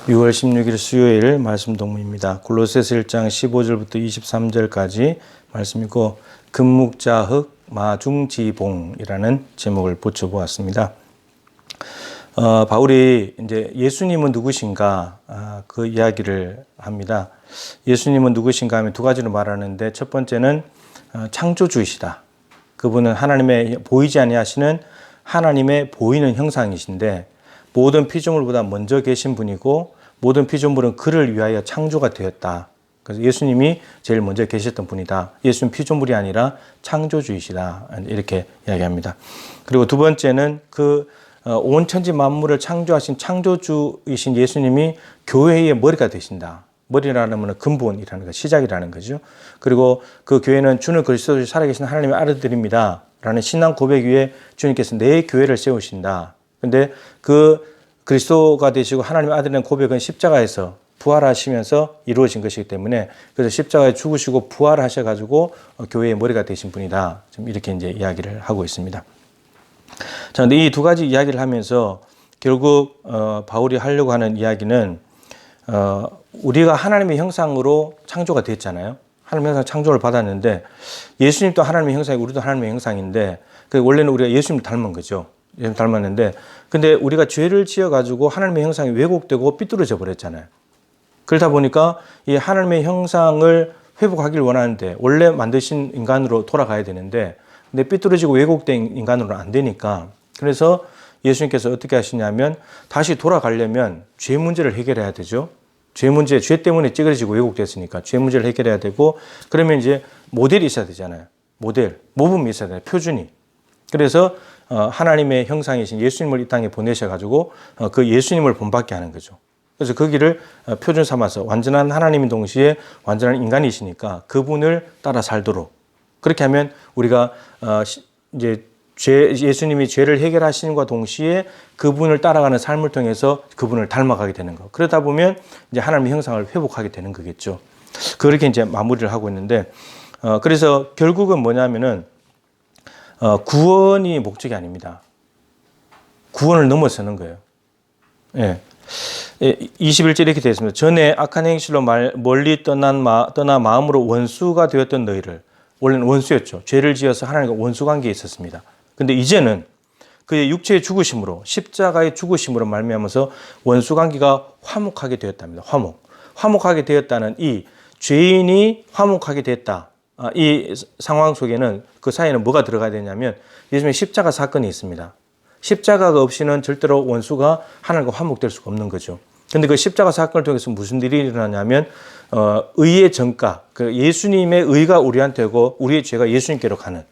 6월 16일 수요일 말씀 동문입니다. 골로새서 1장 15절부터 23절까지 말씀이고 금묵자흑 마중지봉이라는 제목을 붙여보았습니다. 바울이 이제 예수님은 누구신가 그 이야기를 합니다. 예수님은 누구신가 하면 두 가지로 말하는데 첫 번째는 창조주이시다. 그분은 하나님의 보이지 아니하시는 하나님의 보이는 형상이신데 모든 피조물보다 먼저 계신 분이고 모든 피조물은 그를 위하여 창조가 되었다. 그래서 예수님이 제일 먼저 계셨던 분이다. 예수는 피조물이 아니라 창조주이시다. 이렇게 이야기합니다. 그리고 두 번째는 온 천지 만물을 창조하신 창조주이신 예수님이 교회의 머리가 되신다. 머리라는 것은 근본이라는 것, 시작이라는 거죠. 그리고 그 교회는 주는 그리스도를 살아계신 하나님의 아들들입니다. 라는 신앙 고백 위에 주님께서 내 교회를 세우신다. 근데 그 그리스도가 되시고 하나님의 아들이라는 고백은 십자가에서 부활하시면서 이루어진 것이기 때문에 그래서 십자가에 죽으시고 부활하셔가지고 교회의 머리가 되신 분이다. 좀 이렇게 이제 이야기를 하고 있습니다. 자, 근데 이 두 가지 이야기를 하면서 결국 바울이 하려고 하는 이야기는 우리가 하나님의 형상으로 창조가 됐잖아요. 하나님의 형상 창조를 받았는데 예수님도 하나님의 형상이고 우리도 하나님의 형상인데 원래는 우리가 예수님을 닮은 거죠. 예수님 닮았는데 근데 우리가 죄를 지어가지고 하나님의 형상이 왜곡되고 삐뚤어져 버렸잖아요. 그러다 보니까 이 하나님의 형상을 회복하길 원하는데 원래 만드신 인간으로 돌아가야 되는데 근데 삐뚤어지고 왜곡된 인간으로는 안 되니까 그래서 예수님께서 어떻게 하시냐면 다시 돌아가려면 죄 문제를 해결해야 되죠. 죄 때문에 찌그러지고 왜곡됐으니까 죄 문제를 해결해야 되고 그러면 이제 모델이 있어야 되잖아요. 모범이 있어야 돼요. 표준이. 그래서 하나님의 형상이신 예수님을 이 땅에 보내셔가지고 그 예수님을 본받게 하는 거죠. 그래서 그 길을 표준 삼아서 완전한 하나님인 동시에 완전한 인간이시니까 그분을 따라 살도록 그렇게 하면 우리가 이제 예수님이 죄를 해결하시는과 동시에 그분을 따라가는 삶을 통해서 그분을 닮아가게 되는 거. 그러다 보면 이제 하나님의 형상을 회복하게 되는 거겠죠. 그렇게 이제 마무리를 하고 있는데 그래서 결국은 뭐냐면은 구원이 목적이 아닙니다. 구원을 넘어서는 거예요. 예. 21절 이렇게 되어 있습니다. 전에 악한 행실로 멀리 떠나 마음으로 원수가 되었던 너희를 원래는 원수였죠. 죄를 지어서 하나님과 원수 관계에 있었습니다. 근데 이제는 그의 육체의 죽으심으로 십자가의 죽으심으로 말미암아서 원수 관계가 화목하게 되었답니다. 화목하게 되었다는 이 죄인이 화목하게 됐다. 이 상황 속에는 그 사이에는 뭐가 들어가야 되냐면 예수님의 십자가 사건이 있습니다. 십자가가 없이는 절대로 원수가 하나님과 화목될 수가 없는 거죠. 근데 그 십자가 사건을 통해서 무슨 일이 일어나냐면 의의 전가, 그 예수님의 의가 우리한테 오고 우리의 죄가 예수님께로 가는.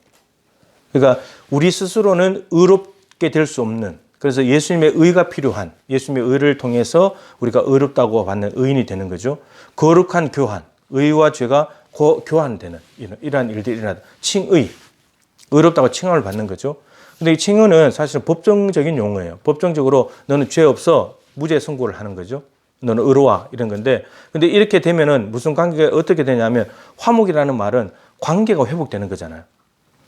그러니까 우리 스스로는 의롭게 될 수 없는 그래서 예수님의 의가 필요한 예수님의 의를 통해서 우리가 의롭다고 받는 의인이 되는 거죠. 거룩한 교환, 의와 죄가 교환되는 이러한 일들이 일어나다. 칭의, 의롭다고 칭함을 받는 거죠. 근데 이 칭의는 사실은 법정적인 용어예요. 법정적으로 너는 죄 없어 무죄 선고를 하는 거죠. 너는 의로워 이런 건데 근데 이렇게 되면은 무슨 관계가 어떻게 되냐면 화목이라는 말은 관계가 회복되는 거잖아요.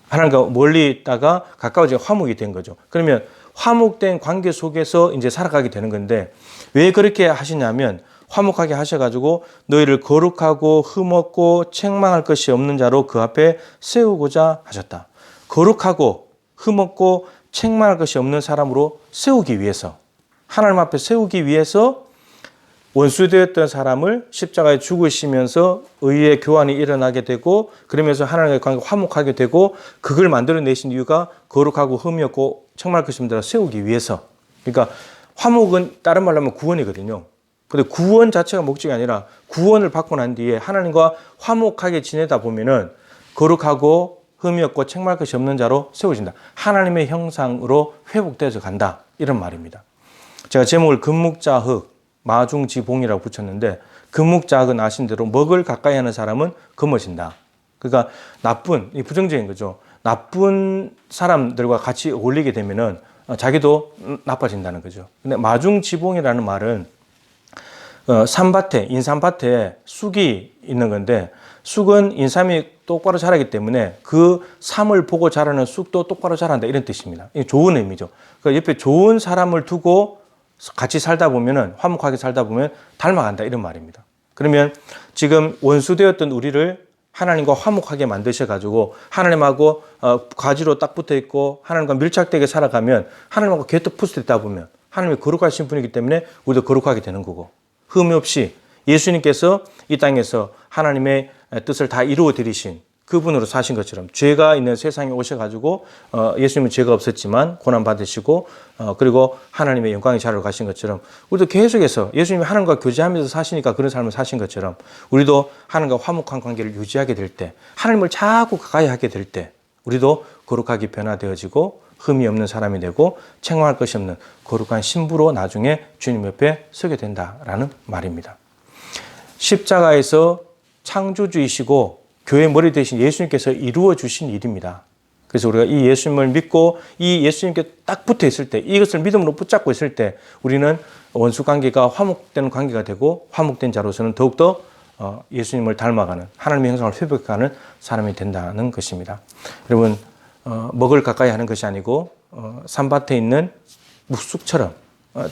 하나님과 멀리 있다가 가까워지고 화목이 된 거죠. 그러면 화목된 관계 속에서 이제 살아가게 되는 건데 왜 그렇게 하시냐면 화목하게 하셔가지고 너희를 거룩하고 흠없고 책망할 것이 없는 자로 그 앞에 세우고자 하셨다. 거룩하고 흠없고 책망할 것이 없는 사람으로 세우기 위해서 하나님 앞에 세우기 위해서 원수되었던 사람을 십자가에 죽으시면서 의의 교환이 일어나게 되고 그러면서 하나님과의 관계가 화목하게 되고 그걸 만들어내신 이유가 거룩하고 흠이 없고 책망할 것이 없는 자로 세우기 위해서. 그러니까 화목은 다른 말로 하면 구원이거든요. 근데 구원 자체가 목적이 아니라 구원을 받고 난 뒤에 하나님과 화목하게 지내다 보면은 거룩하고 흠이 없고 책망할 것이 없는 자로 세워진다. 하나님의 형상으로 회복되어서 간다. 이런 말입니다. 제가 제목을 금묵자흑 마중지봉이라고 붙였는데 금묵자흑은 아신 대로 먹을 가까이 하는 사람은 검어진다. 그러니까 이 부정적인 거죠. 나쁜 사람들과 같이 어울리게 되면은 자기도 나빠진다는 거죠. 근데 마중지봉이라는 말은 인삼밭에 쑥이 있는 건데 쑥은 인삼이 똑바로 자라기 때문에 그 삼을 보고 자라는 쑥도 똑바로 자란다 이런 뜻입니다. 이게 좋은 의미죠. 그러니까 옆에 좋은 사람을 두고 같이 살다 보면은, 화목하게 살다 보면 닮아간다, 이런 말입니다. 그러면 지금 원수되었던 우리를 하나님과 화목하게 만드셔가지고 하나님하고 가지로 딱 붙어 있고 하나님과 밀착되게 살아가면, 하나님하고 곁에 붙어있다 보면 하나님이 거룩하신 분이기 때문에 우리도 거룩하게 되는 거고, 흠이 없이 예수님께서 이 땅에서 하나님의 뜻을 다 이루어 드리신 그분으로 사신 것처럼, 죄가 있는 세상에 오셔가지고 예수님은 죄가 없었지만 고난 받으시고 그리고 하나님의 영광의 자리로 가신 것처럼, 우리도 계속해서 예수님이 하나님과 교제하면서 사시니까 그런 삶을 사신 것처럼, 우리도 하나님과 화목한 관계를 유지하게 될 때, 하나님을 자꾸 가까이 하게 될 때 우리도 거룩하게 변화되어지고 흠이 없는 사람이 되고 책망할 것이 없는 거룩한 신부로 나중에 주님 옆에 서게 된다라는 말입니다. 십자가에서 창조주이시고 교회의 머리 되신 예수님께서 이루어 주신 일입니다. 그래서 우리가 이 예수님을 믿고 이 예수님께 딱 붙어 있을 때, 이것을 믿음으로 붙잡고 있을 때 우리는 원수 관계가 화목되는 관계가 되고, 화목된 자로서는 더욱더 예수님을 닮아가는, 하나님의 형상을 회복하는 사람이 된다는 것입니다. 여러분, 먹을 가까이 하는 것이 아니고 산밭에 있는 묵숙처럼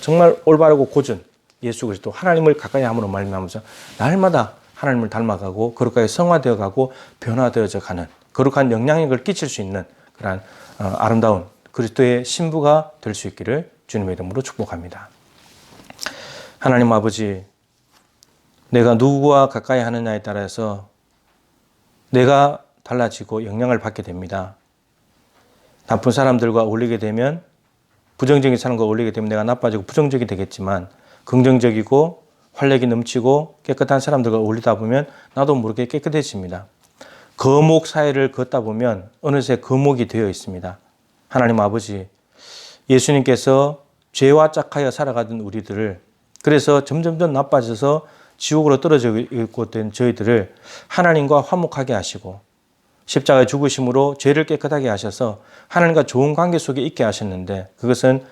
정말 올바르고 고전 예수 그리스도 하나님을 가까이 함으로 말미암아서 날마다 하나님을 닮아가고 거룩하게 성화되어 가고 변화되어져 가는, 거룩한 영향력을 끼칠 수 있는 그러한 아름다운 그리스도의 신부가 될 수 있기를 주님의 이름으로 축복합니다. 하나님 아버지, 내가 누구와 가까이 하느냐에 따라서 내가 달라지고 영향을 받게 됩니다. 나쁜 사람들과 어울리게 되면, 부정적인 사람과 어울리게 되면 내가 나빠지고 부정적이 되겠지만, 긍정적이고 활력이 넘치고 깨끗한 사람들과 어울리다 보면 나도 모르게 깨끗해집니다. 거목 사이를 걷다 보면 어느새 거목이 되어 있습니다. 하나님 아버지, 예수님께서 죄와 짝하여 살아가던 우리들을, 그래서 점점점 나빠져서 지옥으로 떨어져 있고 된 저희들을 하나님과 화목하게 하시고 십자가의 죽으심으로 죄를 깨끗하게 하셔서 하나님과 좋은 관계 속에 있게 하셨는데, 그것은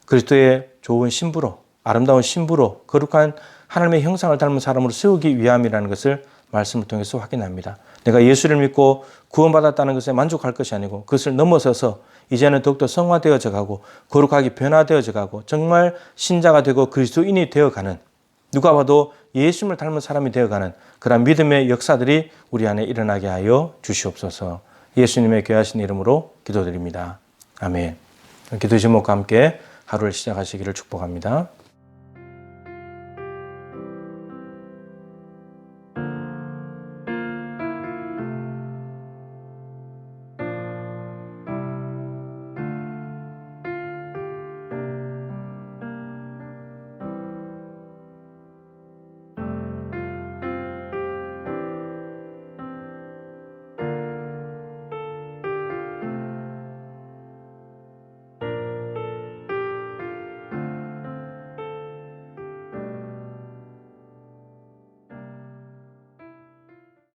그리스도의 좋은 신부로, 아름다운 신부로, 거룩한 하나님의 형상을 닮은 사람으로 세우기 위함이라는 것을 말씀을 통해서 확인합니다. 내가 예수를 믿고 구원받았다는 것에 만족할 것이 아니고 그것을 넘어서서 이제는 더욱더 성화되어져 가고 거룩하게 변화되어져 가고 정말 신자가 되고 그리스도인이 되어가는, 누가 봐도 예수님을 닮은 사람이 되어가는 그런 믿음의 역사들이 우리 안에 일어나게 하여 주시옵소서. 예수님의 귀하신 이름으로 기도드립니다. 아멘. 기도 제목과 함께 하루를 시작하시기를 축복합니다.